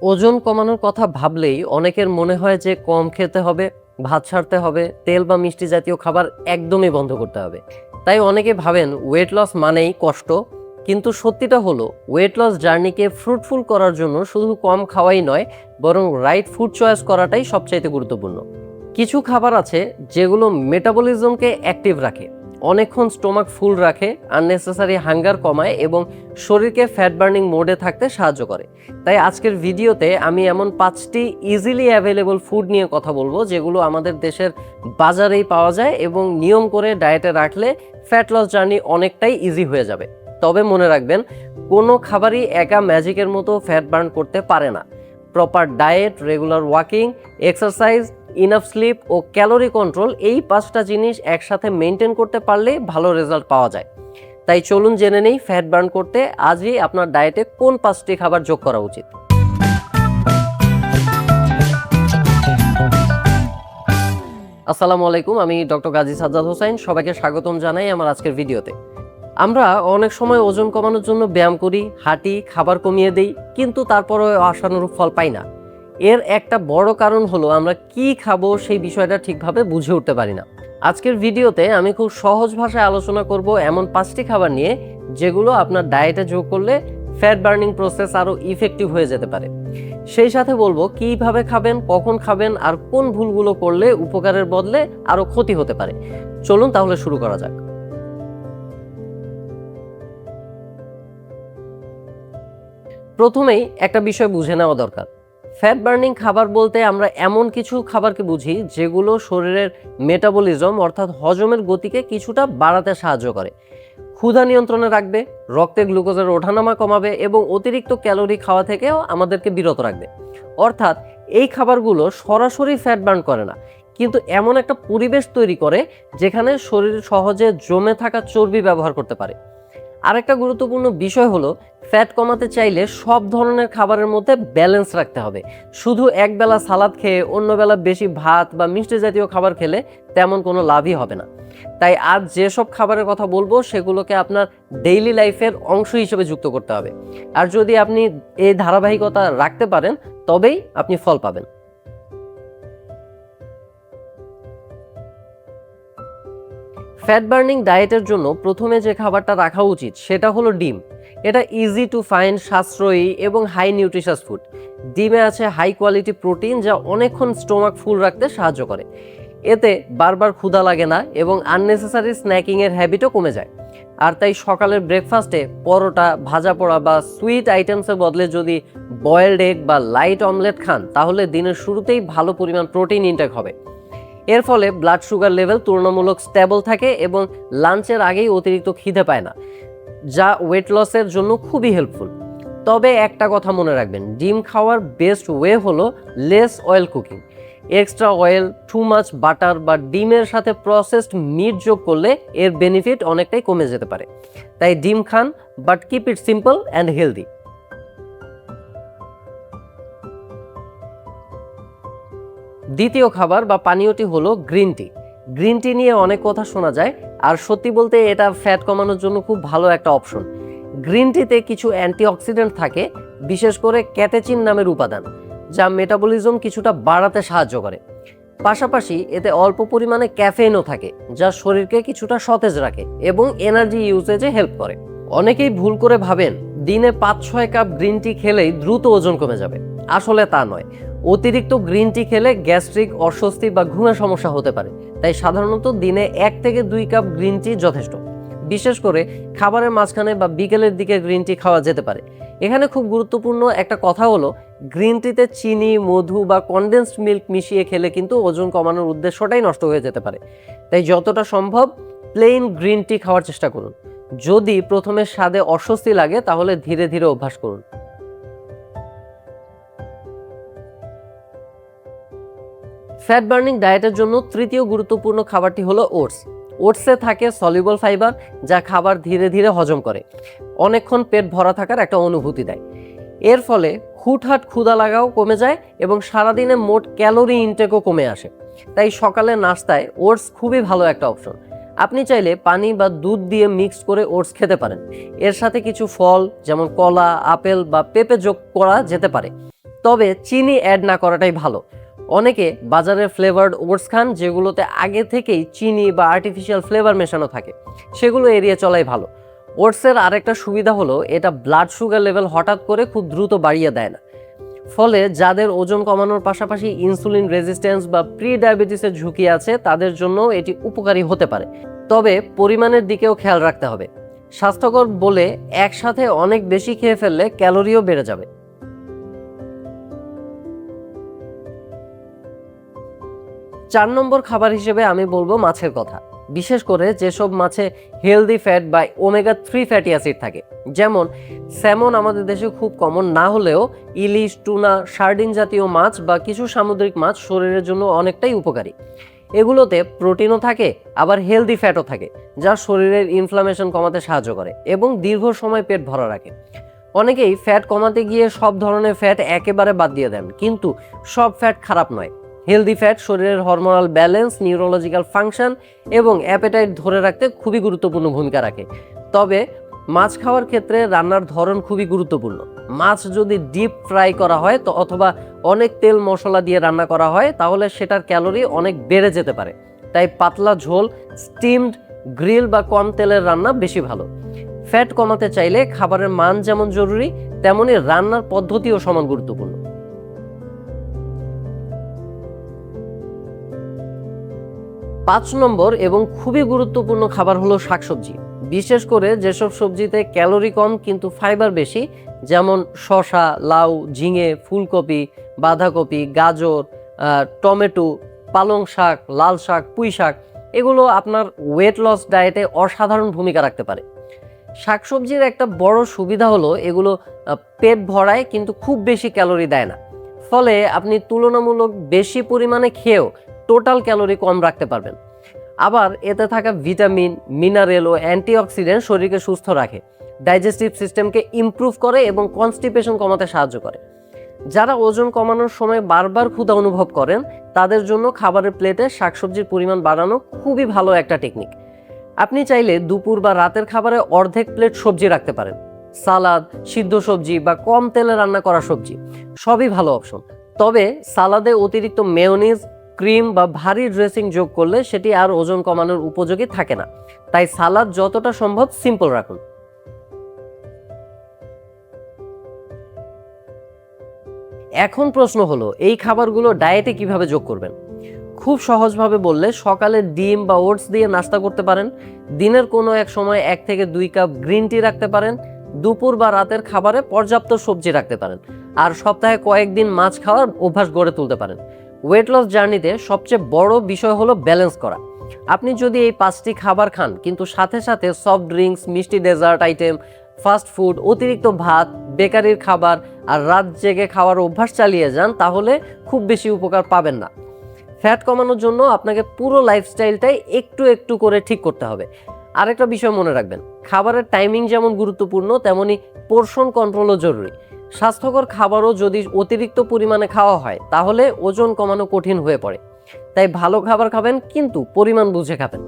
ওজন কমানোর কথা ভাবলেই অনেকের মনে হয় যে কম খেতে হবে, ভাত ছাড়তে হবে, তেল বা মিষ্টি জাতীয় খাবার একদমই বন্ধ করতে হবে। তাই অনেকে ভাবেন ওয়েট লস মানেই কষ্ট। কিন্তু সত্যিটা হলো, ওয়েট লস জার্নিকে ফ্রুটফুল করার জন্য শুধু কম খাওয়াই নয়, বরং রাইট ফুড চয়েস করাটাই সবচাইতে গুরুত্বপূর্ণ। কিছু খাবার আছে যেগুলো মেটাবলিজমকে অ্যাক্টিভ রাখে, অনেকক্ষণ স্টোমাক ফুল রাখে, আননেসেসারি হাঙ্গার কমায় এবং শরীরকে ফ্যাট বার্নিং মোডে থাকতে সাহায্য করে। তাই আজকের ভিডিওতে আমি এমন 5টি ইজিলি অ্যাভেলেবল ফুড নিয়ে কথা বলবো যেগুলো আমাদের দেশের বাজারেই পাওয়া যায় এবং নিয়ম করে ডায়েটে রাখলে ফ্যাট লস জার্নি অনেকটাই ইজি হয়ে যাবে। তবে মনে রাখবেন, কোনো খাবারই একা ম্যাজিকের মতো ফ্যাট বার্ন করতে পারে না। Proper diet, regular walking, exercise, enough sleep ও ক্যালোরি কন্ট্রোল, এই 5টা জিনিস একসাথে মেনটেন করতে পারলে ভালো রেজাল্ট পাওয়া যায়। তাই চলুন জেনে নেই ফ্যাট বার্ন করতে আজই আপনার ডায়েটে কোন 5টি খাবার যোগ করা উচিত। আসসালামু আলাইকুম, আমি ডক্টর গাজী সাজ্জাদ হোসাইন। সবাইকে স্বাগতম জানাই আমার আজকের ভিডিওতে। আমরা অনেক সময় ওজন কমানোর জন্য ব্যায়াম করি, হাঁটি, খাবার কমিয়ে দেই, কিন্তু তারপরেও আশানুরূপ ফল পাই না। এর একটা বড় কারণ হলো আমরা কি খাবো সেই বিষয়টা ঠিকভাবে বুঝে উঠতে পারি না। আজকের ভিডিওতে আমি খুব সহজ ভাষায় আলোচনা করব এমন 5টি খাবার নিয়ে যেগুলো আপনার ডায়েটে যোগ করলে ফ্যাট বার্নিং প্রসেস আরও ইফেক্টিভ হয়ে যেতে পারে। সেই সাথে বলবো কিভাবে খাবেন, কখন খাবেন আর কোন ভুলগুলো করলে উপকারের বদলে আরও ক্ষতি হতে পারে। চলুন তাহলে শুরু করা যাক। প্রথমেই একটা বিষয় বুঝে নেওয়া দরকার। ফ্যাট বার্নিং খাবার বলতে আমরা এমন কিছু খাবারকে বুঝি যেগুলো শরীরের মেটাবলিজম অর্থাৎ হজমের গতিকে কিছুটা বাড়াতে সাহায্য করে, ক্ষুধা নিয়ন্ত্রণে রাখবে, রক্তে গ্লুকোজের ওঠানামা কমাবে এবং অতিরিক্ত ক্যালোরি খাওয়া থেকেও আমাদেরকে বিরত রাখবে। অর্থাৎ এই খাবারগুলো সরাসরি ফ্যাট বার্ন করে না, কিন্তু এমন একটা পরিবেশ তৈরি করে যেখানে শরীর সহজে জমে থাকা চর্বি ব্যবহার করতে পারে। আরেকটা গুরুত্বপূর্ণ বিষয় হলো, ফ্যাট কমাতে চাইলে সব ধরনের খাবারের মধ্যে ব্যালেন্স রাখতে হবে। শুধু একবেলা সালাদ খেয়ে অন্য বেলা বেশি ভাত বা মিষ্টি জাতীয় খাবার খেলে তেমন কোনো লাভই হবে না। তাই আজ যেসব খাবারের কথা বলবো সেগুলোকে আপনার ডেইলি লাইফের অংশ হিসেবে যুক্ত করতে হবে। আর যদি আপনি এই ধারাবাহিকতা রাখতে পারেন তবেই আপনি ফল পাবেন। ফ্যাট বার্নিং ডায়েটের জন্য প্রথমে যে খাবারটা রাখা উচিত সেটা হলো ডিম। এটা ইজি টু ফাইন্ড, সাশ্রয়ী এবং হাই নিউট্রিশাস ফুড। ডিমে আছে হাই কোয়ালিটি প্রোটিন যা অনেকক্ষণ স্টোমাক ফুল রাখতে সাহায্য করে। এতে বারবার ক্ষুধা লাগে না এবং আননেসেসারি স্ন্যাকিংয়ের হ্যাবিটও কমে যায়। আর তাই সকালের ব্রেকফাস্টে পরোটা, ভাজা পোড়া বা সুইট আইটেমসের বদলে যদি বয়েলড এগ বা লাইট অমলেট খান তাহলে দিনের শুরুতেই ভালো পরিমাণ প্রোটিন ইনটেক হবে। এর ফলে ব্লাড সুগার লেভেল তুলনামূলক স্টেবল থাকে এবং লাঞ্চের আগেই অতিরিক্ত খিদে পায় না, যা ওয়েট লসের জন্য খুবই হেল্পফুল। তবে একটা কথা মনে রাখবেন, ডিম খাওয়ার বেস্ট ওয়ে হলো less oil cooking. Extra oil, too much butter বা ডিমের সাথে প্রসেসড মিট যোগ করলে এর বেনিফিট অনেকটাই কমে যেতে পারে। তাই ডিম খান, but keep it simple and healthy. দ্বিতীয় খাবার বা পানীয়টি হলো গ্রিন টি। গ্রিন টি নিয়ে অনেক কথা শোনা যায়, আর সত্যি বলতে এটা ফ্যাট কমানোর জন্য খুব ভালো একটা অপশন। গ্রিন টিতে কিছু অ্যান্টিঅক্সিডেন্ট থাকে, বিশেষ করে ক্যাটেচিন নামের উপাদান, যা মেটাবলিজম কিছুটা বাড়াতে সাহায্য করে। পাশাপাশি এতে অল্প পরিমাণে ক্যাফেইনও থাকে, যা শরীরকে কিছুটা সতেজ রাখে এবং এনার্জি ইউজেজে হেল্প করে। অনেকেই ভুল করে ভাবেন দিনে 5-6 কাপ গ্রিন টি খেলেই দ্রুত ওজন কমে যাবে। আসলে তা নয়। অতিরিক্ত গ্রিন টি খেলে গ্যাস্ট্রিক, অস্বস্তি বা ঘুমের সমস্যা হতে পারে। তাই সাধারণত দিনে 1 থেকে 2 কাপ গ্রিন টি যথেষ্ট। বিশেষ করে খাবারের মাঝখানে বা বিকেলের দিকে গ্রিন টি খাওয়া যেতে পারে। এখানে খুব গুরুত্বপূর্ণ একটা কথা হলো, গ্রিন টিতে চিনি, মধু বা কনডেন্সড মিল্ক মিশিয়ে খেলে কিন্তু ওজন কমানোর উদ্দেশ্যটাই নষ্ট হয়ে যেতে পারে। তাই যতটা সম্ভব প্লেন গ্রিন টি খাওয়ার চেষ্টা করুন। যদি প্রথমে স্বাদে অস্বস্তি লাগে তাহলে ধীরে ধীরে অভ্যাস করুন। ফ্যাট বার্নিং ডায়েটের জন্য তৃতীয় গুরুত্বপূর্ণ খাবারটি হলো ওটস। ওটসে থাকে সলিউবল ফাইবার, যা খাবার ধীরে ধীরে হজম করে, অনেকক্ষণ পেট ভরা থাকার একটা অনুভূতি দেয়। এর ফলে হুটহাট ক্ষুধা লাগাও কমে যায় এবং সারাদিনে মোট ক্যালোরি ইনটেকও কমে আসে। তাই সকালের নাস্তায় ওটস খুবই ভালো একটা অপশন। আপনি চাইলে পানি বা দুধ দিয়ে মিক্স করে ওটস খেতে পারেন। এর সাথে কিছু ফল যেমন কলা, আপেল বা পেঁপে যোগ করা যেতে পারে। তবে চিনি অ্যাড না করাটাই ভালো। অনেকে বাজারে ফ্লেভার্ড ওটস খান যেগুলোতে আগে থেকেই চিনি বা আর্টিফিশিয়াল ফ্লেভার মেশানো থাকে, সেগুলো এড়িয়ে চলাই ভালো। ওটসের আরেকটা সুবিধা হলো এটা ব্লাড সুগার লেভেল হঠাৎ করে খুব দ্রুত বাড়িয়ে দেয় না, ফলে যাদের ওজন কমানোর পাশাপাশি ইনসুলিন রেজিস্ট্যান্স বা প্রি ডায়াবেটিসের ঝুঁকি আছে তাদের জন্য এটি উপকারী হতে পারে। তবে পরিমাণের দিকেও খেয়াল রাখতে হবে। স্বাস্থ্যকর বলে একসাথে অনেক বেশি খেয়ে ফেললে ক্যালোরিও বেড়ে যাবে। 4 নম্বর খাবার হিসেবে আমি বলবো মাছের কথা, বিশেষ করে যেসব মাছে হেলদি ফ্যাট বা ওমেগা 3 ফ্যাটি অ্যাসিড থাকে। যেমন স্যামন আমাদের দেশে খুব কমন না হলেও ইলিশ, টুনা, সার্ডিন জাতীয় মাছ বা কিছু সামুদ্রিক মাছ শরীরের জন্য অনেকটাই উপকারী। এগুলোতে প্রোটিনও থাকে, আবার হেলদি ফ্যাটও থাকে, যা শরীরের ইনফ্লামেশন কমাতে সাহায্য করে এবং দীর্ঘ সময় পেট ভরা রাখে। অনেকেই ফ্যাট কমাতে গিয়ে সব ধরনের ফ্যাট একেবারে বাদ দিয়ে দেন, কিন্তু সব ফ্যাট খারাপ নয়। হেলদি ফ্যাট শরীরের হরমোনাল ব্যালেন্স, নিউরোলজিক্যাল ফাংশন এবং অ্যাপেটাইট ধরে রাখতে খুবই গুরুত্বপূর্ণ ভূমিকা রাখে। তবে মাছ খাওয়ার ক্ষেত্রে রান্নার ধরন খুবই গুরুত্বপূর্ণ। মাছ যদি ডিপ ফ্রাই করা হয় তো অথবা অনেক তেল মশলা দিয়ে রান্না করা হয় তাহলে সেটার ক্যালোরি অনেক বেড়ে যেতে পারে। তাই পাতলা ঝোল, স্টিমড, গ্রিল বা কম তেলের রান্না বেশি ভালো। ফ্যাট কমাতে চাইলে খাবারের মান যেমন জরুরি, তেমনি রান্নার পদ্ধতিও সমান গুরুত্বপূর্ণ। 5 নম্বর এবং খুবই গুরুত্বপূর্ণ খাবার হলো শাকসবজি, বিশেষ করে যেসব সবজিতে ক্যালোরি কম কিন্তু ফাইবার বেশি, যেমন শসা, লাউ, ঝিঙে, ফুলকপি, বাঁধাকপি, গাজর, টমেটো, পালং শাক, লাল শাক, পুঁই শাক। এগুলো আপনার ওয়েট লস ডায়েটে অসাধারণ ভূমিকা রাখতে পারে। শাকসবজির একটা বড় সুবিধা হলো এগুলো পেট ভরায় কিন্তু খুব বেশি ক্যালোরি দেয় না, ফলে আপনি তুলনামূলক বেশি পরিমাণে খেয়েও টোটাল ক্যালোরি কম রাখতে পারবেন। আবার এতে থাকা ভিটামিন, মিনারেল ও অ্যান্টিঅক্সিডেন্ট শরীরকে সুস্থ রাখে, ডাইজেস্টিভ সিস্টেমকে ইমপ্রুভ করে এবং কনস্টিপেশন কমাতে সাহায্য করে। যারা ওজন কমানোর সময় বারবার ক্ষুধা অনুভব করেন তাদের জন্য খাবারের প্লেটে শাকসবজির পরিমাণ বাড়ানো খুবই ভালো একটা টেকনিক। আপনি চাইলে দুপুর বা রাতের খাবারে অর্ধেক প্লেট সবজি রাখতে পারেন। সালাদ, সিদ্ধ সবজি বা কম তেলে রান্না করা সবজি সবই ভালো অপশন। তবে সালাদে অতিরিক্ত মেয়োনিজ, ক্রিম বা ভারী ড্রেসিং যোগ করলে সেটি আর ওজন কমানোর উপযোগী থাকে না। তাই সালাদ যতটা সম্ভব সিম্পল রাখুন। এখন প্রশ্ন হলো এই খাবারগুলো ডায়েটে কিভাবে যোগ করবেন। খুব সহজভাবে বললে সকালে ডিম বা ওটস দিয়ে নাস্তা করতে পারেন। দিনের কোনো এক সময় 1 থেকে 2 কাপ গ্রিন টি রাখতে পারেন। দুপুর বা রাতের খাবারে পর্যাপ্ত সবজি রাখতে পারেন। আর সপ্তাহে কয়েকদিন মাছ খাওয়ার অভ্যাস গড়ে তুলতে পারেন। ওয়েট লস জার্নিতে সবচেয়ে বড় বিষয় হলো ব্যালেন্স করা। আপনি যদি এই 5টি খাবার খান কিন্তু সাথে সাথে সফট ড্রিঙ্কস, মিষ্টি ডেজার্ট আইটেম, ফাস্ট ফুড, অতিরিক্ত ভাত, বেকারির খাবার আর রাত জেগে খাওয়ার অভ্যাস চালিয়ে যান তাহলে খুব বেশি উপকার পাবেন না। ফ্যাট কমানোর জন্য আপনাকে পুরো লাইফস্টাইলটাই একটু একটু করে ঠিক করতে হবে। আরেকটা বিষয় মনে রাখবেন, খাবারের টাইমিং যেমন গুরুত্বপূর্ণ তেমনি পোর্শন কন্ট্রোলও জরুরি। স্বাস্থ্যকর খাবারও যদি অতিরিক্ত পরিমাণে খাওয়া হয় তাহলে ওজন কমানো কঠিন হয়ে পড়ে। তাই ভালো খাবার খাবেন কিন্তু পরিমাণ বুঝে খাবেন।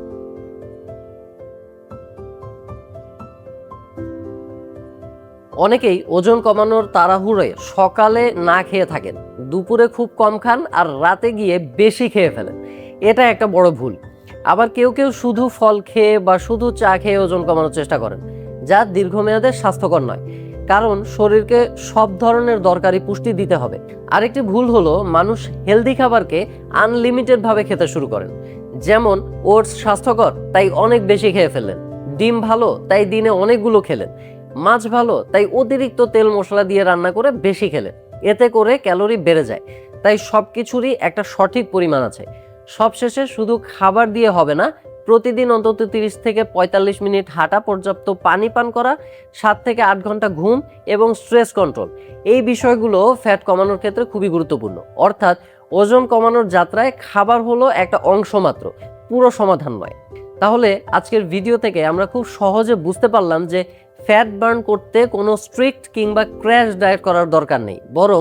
অনেকেই ওজন কমানোর তাড়াহুড়োয় সকালে না খেয়ে থাকেন, দুপুরে খুব কম খান আর রাতে গিয়ে বেশি খেয়ে ফেলেন। এটা একটা বড় ভুল। আবার কেউ কেউ শুধু ফল খেয়ে বা শুধু চা খেয়ে ওজন কমানোর চেষ্টা করেন, যা দীর্ঘমেয়াদে স্বাস্থ্যকর নয়, কারণ শরীরকে সব ধরনের দরকারি পুষ্টি দিতে হবে। আরেকটি ভুল হলো মানুষ হেলদি খাবারকে আনলিমিটেড ভাবে খেতে শুরু করেন। যেমন ওটস স্বাস্থ্যকর তাই অনেক বেশি খেয়ে ফেললেন, ডিম ভালো তাই দিনে অনেকগুলো খেলেন, মাছ ভালো তাই অতিরিক্ত তেল মশলা দিয়ে রান্না করে বেশি খেলেন। এতে করে ক্যালোরি বেড়ে যায়। তাই সবকিছুরই একটা সঠিক পরিমাণ আছে। সবশেষে শুধু খাবার দিয়ে হবে না, প্রতিদিন অন্তত 30 থেকে 45 মিনিট হাঁটা, পর্যাপ্ত পানি পান করা, 7 থেকে 8 ঘন্টা ঘুম এবং স্ট্রেস কন্ট্রোল, এই বিষয়গুলো ফ্যাট কমানোর ক্ষেত্রে খুবই গুরুত্বপূর্ণ। অর্থাৎ ওজন কমানোর যাত্রায় খাবার হলো একটা অংশ মাত্র, পুরো সমাধান নয়। তাহলে আজকের ভিডিও থেকে আমরা খুব সহজে বুঝতে পারলাম যে ফ্যাট বার্ন করতে কোনো স্ট্রিক্ট কিংবা ক্র্যাশ ডায়েট করার দরকার নেই, বরং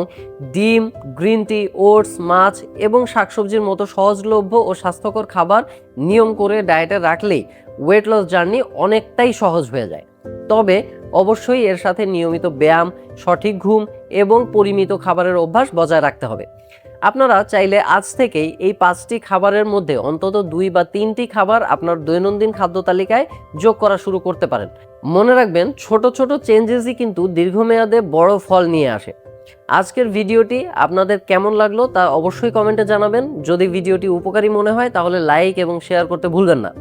ডিম, গ্রিন টি, ওটস, মাছ এবং শাকসবজির মতো সহজলভ্য ও স্বাস্থ্যকর খাবার নিয়ম করে ডায়েটে রাখলেই ওয়েট লস জার্নি অনেকটাই সহজ হয়ে যায়। তবে অবশ্যই এর সাথে নিয়মিত ব্যায়াম, সঠিক ঘুম এবং পরিমিত খাবারের অভ্যাস বজায় রাখতে হবে। আপনারা চাইলে আজ থেকেই এই 5টি খাবারের মধ্যে অন্তত 2 বা 3টি খাবার আপনার দৈনন্দিন খাদ্য তালিকায় যোগ করা শুরু করতে পারেন। মনে রাখবেন, ছোট ছোট চেঞ্জেসই কিন্তু দীর্ঘমেয়াদে বড় ফল নিয়ে আসে। আজকের ভিডিওটি আপনাদের কেমন লাগলো তা অবশ্যই কমেন্টে জানাবেন। যদি ভিডিওটি উপকারী মনে হয় তাহলে লাইক এবং শেয়ার করতে ভুলবেন না।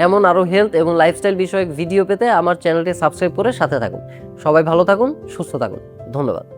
এমন আরও হেলথ এবং লাইফস্টাইল বিষয়ক ভিডিও পেতে আমার চ্যানেলটি সাবস্ক্রাইব করে সাথে থাকুন। সবাই ভালো থাকুন, সুস্থ থাকুন। ধন্যবাদ।